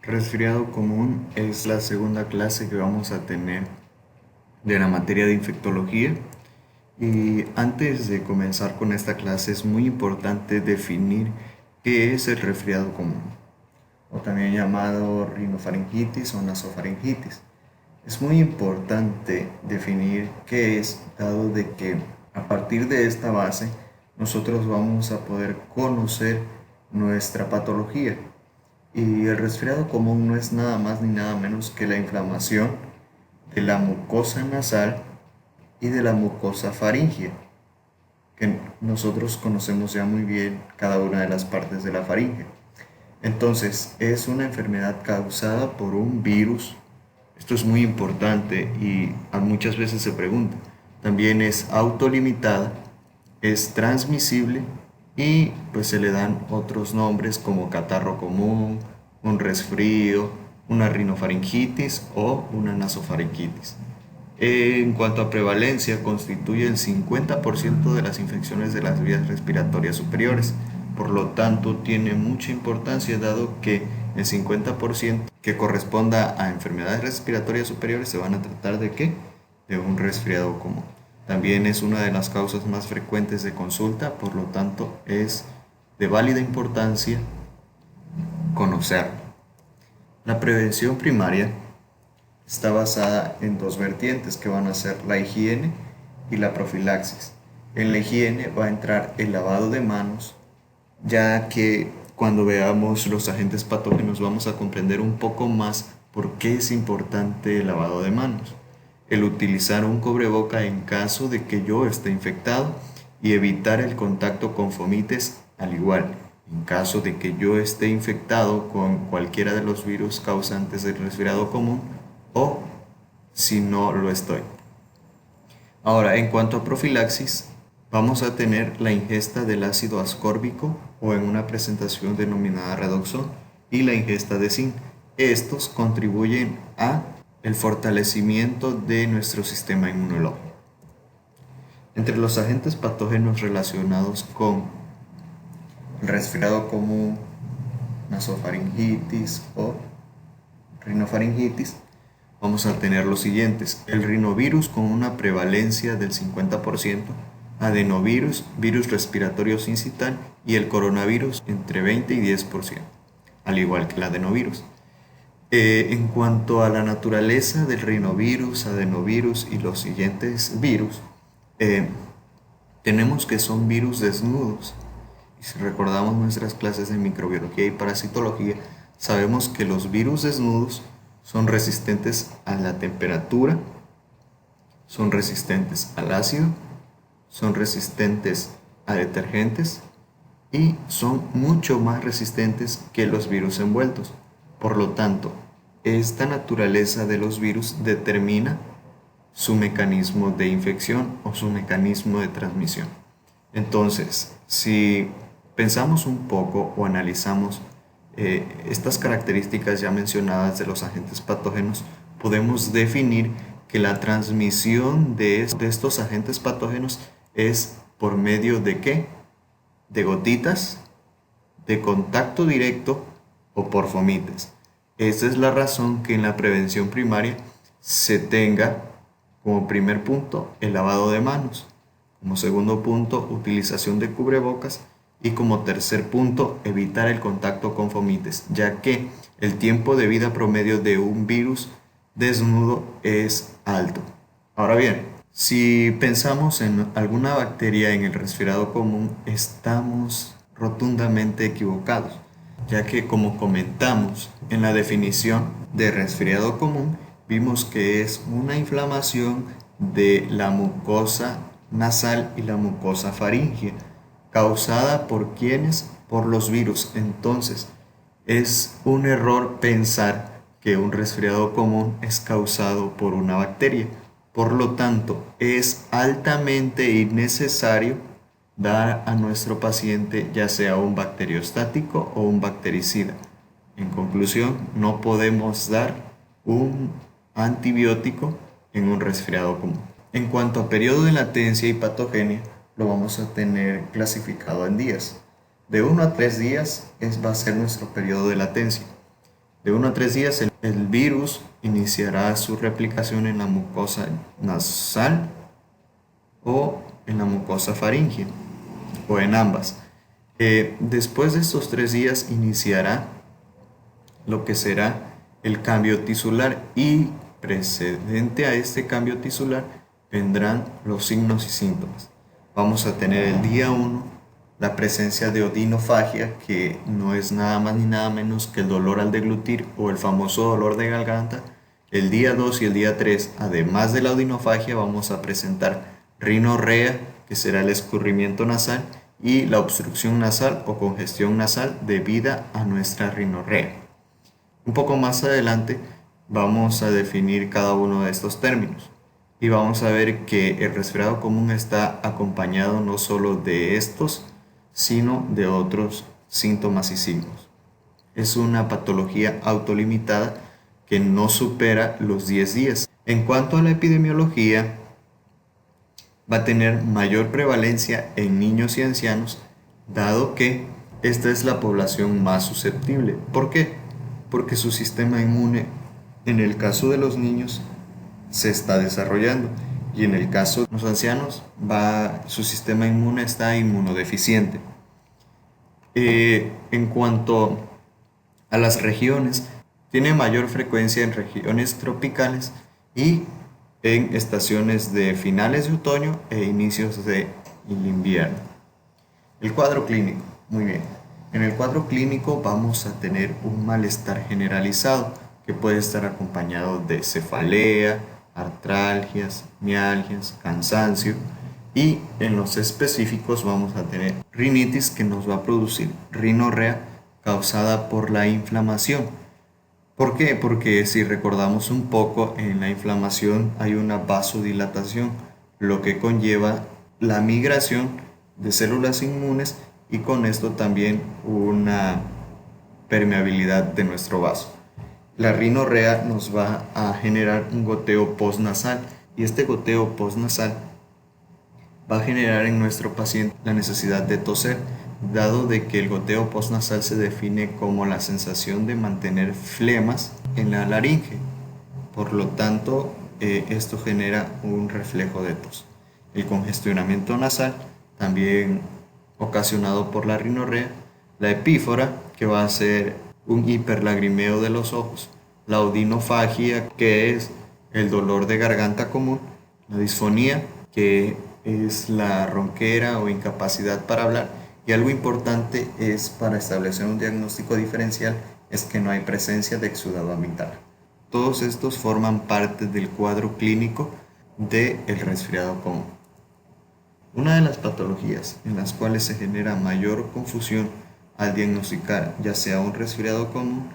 Resfriado común es la segunda clase que vamos a tener de la materia de infectología. Y antes de comenzar con esta clase es muy importante definir qué es el resfriado común, o también llamado rinofaringitis o nasofaringitis. Es muy importante definir qué es, dado de que a partir de esta base nosotros vamos a poder conocer nuestra patología. Y el resfriado común no es nada más ni nada menos que la inflamación de la mucosa nasal y de la mucosa faríngea, que nosotros conocemos ya muy bien cada una de las partes de la faringe. Entonces, es una enfermedad causada por un virus. Esto es muy importante y muchas veces se pregunta. También es autolimitada, es transmisible y pues se le dan otros nombres como catarro común, un resfrío, una rinofaringitis o una nasofaringitis. En cuanto a prevalencia, constituye el 50% de las infecciones de las vías respiratorias superiores. Por lo tanto, tiene mucha importancia dado que el 50% que corresponda a enfermedades respiratorias superiores se van a tratar de ¿qué? De un resfriado común. También es una de las causas más frecuentes de consulta, por lo tanto es de válida importancia conocerlo. La prevención primaria está basada en dos vertientes que van a ser la higiene y la profilaxis. En la higiene va a entrar el lavado de manos, ya que cuando veamos los agentes patógenos vamos a comprender un poco más por qué es importante el lavado de manos. El utilizar un cubreboca en caso de que yo esté infectado y evitar el contacto con fomites al igual. En caso de que yo esté infectado con cualquiera de los virus causantes del resfriado común o si no lo estoy. Ahora, en cuanto a profilaxis, vamos a tener la ingesta del ácido ascórbico o en una presentación denominada redoxón y la ingesta de zinc. Estos contribuyen a el fortalecimiento de nuestro sistema inmunológico. Entre los agentes patógenos relacionados con el resfriado común, nasofaringitis o rinofaringitis, vamos a tener los siguientes: el rinovirus con una prevalencia del 50%, adenovirus, virus respiratorio sincital y el coronavirus entre 20 y 10%, al igual que el adenovirus. En cuanto a la naturaleza del rinovirus, adenovirus y los siguientes virus, tenemos que son virus desnudos. Y si recordamos nuestras clases de microbiología y parasitología, sabemos que los virus desnudos son resistentes a la temperatura, son resistentes al ácido, son resistentes a detergentes y son mucho más resistentes que los virus envueltos. Por lo tanto, esta naturaleza de los virus determina su mecanismo de infección o su mecanismo de transmisión. Entonces, si pensamos un poco o analizamos estas características ya mencionadas de los agentes patógenos, podemos definir que la transmisión de estos agentes patógenos es por medio de ¿qué? De gotitas, de contacto directo o por fomites. Esta es la razón que en la prevención primaria se tenga como primer punto el lavado de manos, como segundo punto utilización de cubrebocas y como tercer punto evitar el contacto con fomites, ya que el tiempo de vida promedio de un virus desnudo es alto. Ahora bien, si pensamos en alguna bacteria en el resfriado común, estamos rotundamente equivocados, ya que como comentamos en la definición de resfriado común, vimos que es una inflamación de la mucosa nasal y la mucosa faríngea, causada por ¿quiénes? Por los virus. Entonces, es un error pensar que un resfriado común es causado por una bacteria. Por lo tanto, es altamente innecesario dar a nuestro paciente ya sea un bacteriostático o un bactericida. En conclusión, no podemos dar un antibiótico en un resfriado común. En cuanto a periodo de latencia y patogenia, lo vamos a tener clasificado en días. De 1 a 3 días va a ser nuestro periodo de latencia. De 1 a 3 días el virus iniciará su replicación en la mucosa nasal o en la mucosa faríngea o en ambas. Después de estos 3 días iniciará lo que será el cambio tisular y precedente a este cambio tisular vendrán los signos y síntomas. Vamos a tener el día 1 la presencia de odinofagia, que no es nada más ni nada menos que el dolor al deglutir o el famoso dolor de garganta. El día 2 y el día 3, además de la odinofagia, vamos a presentar rinorrea, que será el escurrimiento nasal, y la obstrucción nasal o congestión nasal debida a nuestra rinorrea. Un poco más adelante vamos a definir cada uno de estos términos y vamos a ver que el resfriado común está acompañado no solo de estos, sino de otros síntomas y signos. Es una patología autolimitada que no supera los 10 días. En cuanto a la epidemiología, va a tener mayor prevalencia en niños y ancianos, dado que esta es la población más susceptible. ¿Por qué? Porque su sistema inmune, en el caso de los niños, se está desarrollando y en el caso de los ancianos, su sistema inmune está inmunodeficiente. En cuanto a las regiones, tiene mayor frecuencia en regiones tropicales y en estaciones de finales de otoño e inicios de invierno. El cuadro clínico, muy bien. En el cuadro clínico vamos a tener un malestar generalizado que puede estar acompañado de cefalea, artralgias, mialgias, cansancio, y en los específicos vamos a tener rinitis, que nos va a producir rinorrea causada por la inflamación. ¿Por qué? Porque si recordamos un poco, en la inflamación hay una vasodilatación, lo que conlleva la migración de células inmunes y con esto también una permeabilidad de nuestro vaso. La rinorrea nos va a generar un goteo postnasal y este goteo postnasal va a generar en nuestro paciente la necesidad de toser, dado de que el goteo postnasal se define como la sensación de mantener flemas en la laringe. Por lo tanto, esto genera un reflejo de tos. El congestionamiento nasal, también ocasionado por la rinorrea, la epífora, que va a ser un hiperlagrimeo de los ojos, la odinofagia, que es el dolor de garganta común, la disfonía, que es la ronquera o incapacidad para hablar, y algo importante es para establecer un diagnóstico diferencial es que no hay presencia de exudado amigdalar. Todos estos forman parte del cuadro clínico del resfriado común. Una de las patologías en las cuales se genera mayor confusión al diagnosticar ya sea un resfriado común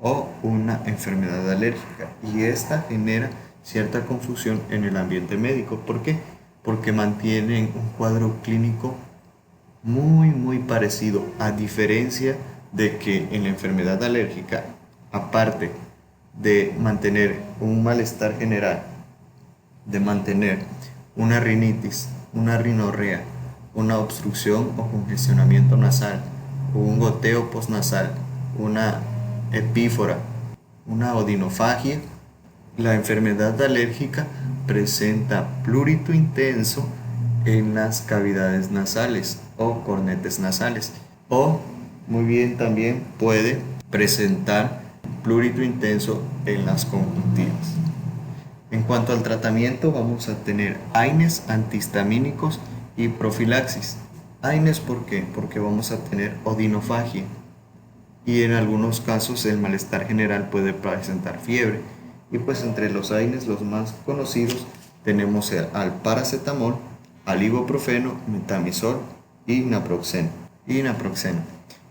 o una enfermedad alérgica, y esta genera cierta confusión en el ambiente médico. ¿Por qué? Porque mantienen un cuadro clínico muy parecido, a diferencia de que en la enfermedad alérgica, aparte de mantener un malestar general, de mantener una rinitis, una rinorrea, una obstrucción o congestionamiento nasal, un goteo postnasal, una epífora, una odinofagia, la enfermedad alérgica presenta prurito intenso en las cavidades nasales o cornetes nasales, o muy bien también puede presentar prurito intenso en las conjuntivas. En cuanto al tratamiento, vamos a tener AINES, antihistamínicos y profilaxis. AINES, ¿por qué? Porque vamos a tener odinofagia y en algunos casos el malestar general puede presentar fiebre. Y pues entre los AINES, los más conocidos, tenemos al paracetamol, al ibuprofeno, metamizol y naproxeno.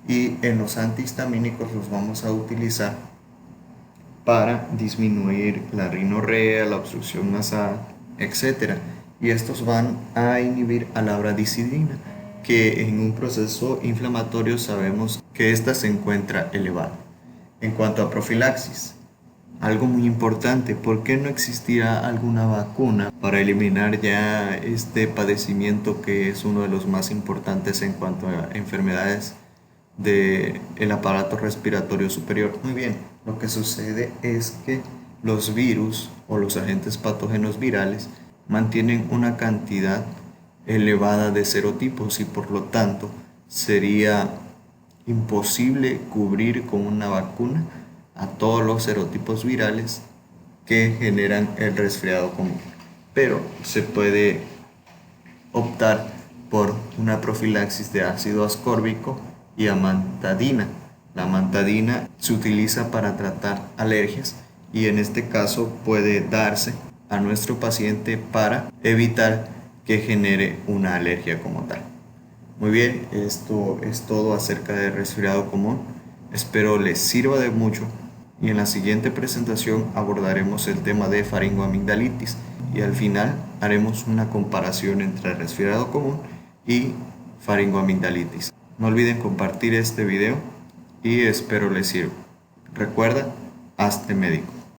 Y en los antihistamínicos los vamos a utilizar para disminuir la rinorrea, la obstrucción nasal, etc. Y estos van a inhibir a la bradicilina, que en un proceso inflamatorio sabemos que ésta se encuentra elevada. En cuanto a profilaxis, algo muy importante, ¿por qué no existirá alguna vacuna para eliminar ya este padecimiento que es uno de los más importantes en cuanto a enfermedades del aparato respiratorio superior? Muy bien, Lo que sucede es que los virus o los agentes patógenos virales mantienen una cantidad elevada de serotipos y por lo tanto sería imposible cubrir con una vacuna a todos los serotipos virales que generan el resfriado común. Pero se puede optar por una profilaxis de ácido ascórbico y amantadina. La amantadina se utiliza para tratar alergias y en este caso puede darse a nuestro paciente para evitar que genere una alergia como tal. Muy bien, esto es todo acerca del resfriado común. Espero les sirva de mucho y en la siguiente presentación abordaremos el tema de faringoamigdalitis y al final haremos una comparación entre el resfriado común y faringoamigdalitis. No olviden compartir este video y espero les sirva. Recuerda, hazte médico.